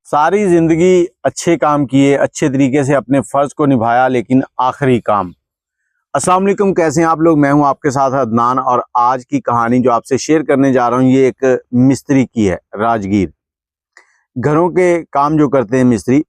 सारी जिंदगी अच्छे काम किए, अच्छे तरीके से अपने फर्ज को निभाया, लेकिन आखिरी काम। अस्सलाम वालेकुम, कैसे हैं आप लोग। मैं हूं आपके साथ अदनान, और आज की कहानी जो आपसे शेयर करने जा रहा हूं ये एक मिस्त्री की है। राजगीर घरों के काम जो करते हैं मिस्त्री,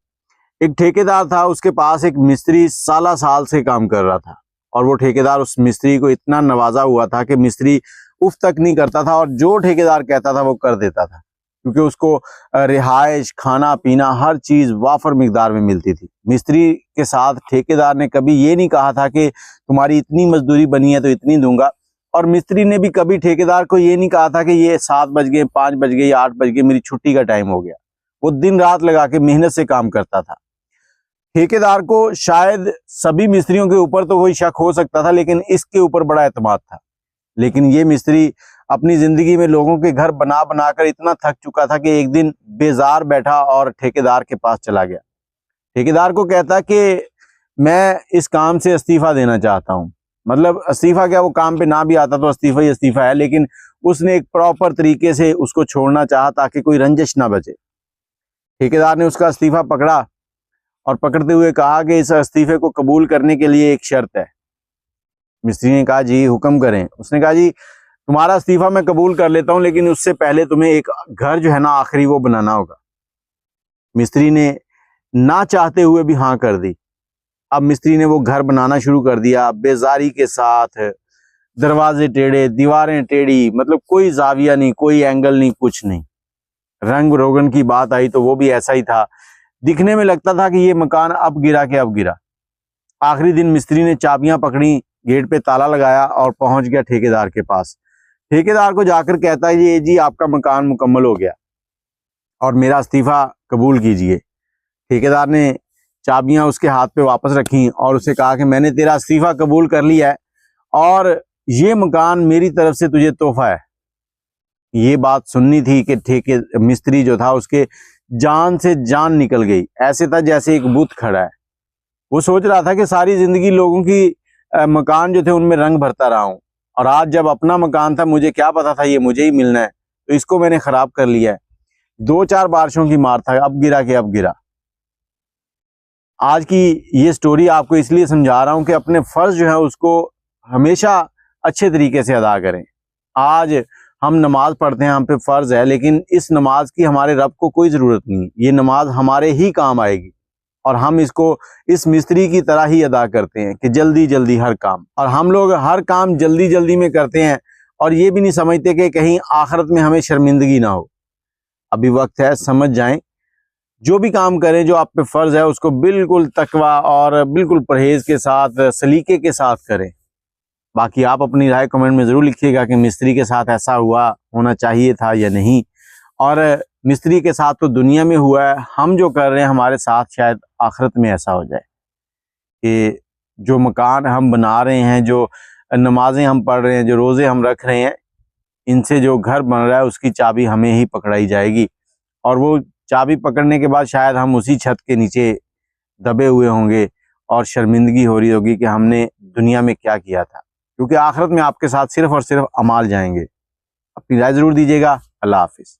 एक ठेकेदार था, उसके पास एक मिस्त्री साल से काम कर रहा था। और वो ठेकेदार उस मिस्त्री को इतना नवाजा हुआ था कि मिस्त्री उफ तक नहीं करता था, और जो ठेकेदार कहता था वो कर देता था, क्योंकि उसको रिहाइश, खाना पीना, हर चीज वाफर मिकदार में मिलती थी। मिस्त्री के साथ ठेकेदार ने कभी ये नहीं कहा था कि तुम्हारी इतनी मजदूरी बनी है तो इतनी दूंगा, और मिस्त्री ने भी कभी ठेकेदार को ये नहीं कहा था कि ये 7 बज गए, 5 बज गए या 8 बज गए, मेरी छुट्टी का टाइम हो गया। वो दिन रात लगा के मेहनत से काम करता था। ठेकेदार को शायद सभी मिस्त्रियों के ऊपर तो कोई शक हो सकता था, लेकिन इसके ऊपर बड़ा एतमाद था। लेकिन ये मिस्त्री अपनी जिंदगी में लोगों के घर बना बना कर इतना थक चुका था कि एक दिन बेजार बैठा और ठेकेदार के पास चला गया। ठेकेदार को कहता कि मैं इस काम से इस्तीफा देना चाहता हूँ। मतलब इस्तीफा क्या, वो काम पे ना भी आता तो इस्तीफा ही इस्तीफा है, लेकिन उसने एक प्रॉपर तरीके से उसको छोड़ना चाहा ताकि कोई रंजिश ना बचे। ठेकेदार ने उसका इस्तीफा पकड़ा और पकड़ते हुए कहा कि इस इस्तीफे को कबूल करने के लिए एक शर्त है। मिस्त्री ने कहा जी हुक्म करें। उसने कहा जी तुम्हारा इस्तीफा मैं कबूल कर लेता हूं, लेकिन उससे पहले तुम्हें एक घर जो है ना आखिरी वो बनाना होगा। मिस्त्री ने ना चाहते हुए भी हाँ कर दी। अब मिस्त्री ने वो घर बनाना शुरू कर दिया, बेजारी के साथ। दरवाजे टेढ़े, दीवारें टेढ़ी, मतलब कोई जाविया नहीं, कोई एंगल नहीं, कुछ नहीं। रंग रोगन की बात आई तो वो भी ऐसा ही था। दिखने में लगता था कि ये मकान अब गिरा के अब गिरा। आखिरी दिन मिस्त्री ने चाबियां पकड़ी, गेट पे ताला लगाया और पहुंच गया ठेकेदार के पास। ठेकेदार को जाकर कहता है ये जी आपका मकान मुकम्मल हो गया और मेरा इस्तीफा कबूल कीजिए। ठेकेदार ने चाबियां उसके हाथ पे वापस रखी और उसे कहा कि मैंने तेरा इस्तीफा कबूल कर लिया है और ये मकान मेरी तरफ से तुझे तोहफा है। ये बात सुननी थी कि मिस्त्री जो था उसके जान से जान निकल गई। ऐसे था जैसे एक बुत खड़ा है। वो सोच रहा था कि सारी जिंदगी लोगों की मकान जो थे उनमें रंग भरता रहा हूं, और आज जब अपना मकान था मुझे क्या पता था ये मुझे ही मिलना है, तो इसको मैंने खराब कर लिया है। 2-4 बारिशों की मार था, अब गिरा के अब गिरा। आज की ये स्टोरी आपको इसलिए समझा रहा हूं कि अपने फर्ज जो है उसको हमेशा अच्छे तरीके से अदा करें। आज हम नमाज पढ़ते हैं, हम पे फर्ज है, लेकिन इस नमाज की हमारे रब को कोई जरूरत नहीं। ये नमाज हमारे ही काम आएगी, और हम इसको इस मिस्त्री की तरह ही अदा करते हैं कि जल्दी जल्दी हर काम। और हम लोग हर काम जल्दी जल्दी में करते हैं और ये भी नहीं समझते कि कहीं आखिरत में हमें शर्मिंदगी ना हो। अभी वक्त है, समझ जाएं। जो भी काम करें, जो आप पे फर्ज है, उसको बिल्कुल तकवा और बिल्कुल परहेज के साथ, सलीके के साथ करें। बाकी आप अपनी राय कमेंट में जरूर लिखिएगा कि मिस्त्री के साथ ऐसा होना चाहिए था या नहीं। और मिस्त्री के साथ तो दुनिया में हुआ है, हम जो कर रहे हैं हमारे साथ शायद आखिरत में ऐसा हो जाए कि जो मकान हम बना रहे हैं, जो नमाजें हम पढ़ रहे हैं, जो रोज़े हम रख रहे हैं, इनसे जो घर बन रहा है उसकी चाबी हमें ही पकड़ाई जाएगी। और वो चाबी पकड़ने के बाद शायद हम उसी छत के नीचे दबे हुए होंगे और शर्मिंदगी हो रही होगी कि हमने दुनिया में क्या किया था, क्योंकि आखिरत में आपके साथ सिर्फ और सिर्फ अमाल जाएंगे। अपनी राय जरूर दीजिएगा। अल्लाह हाफिज़।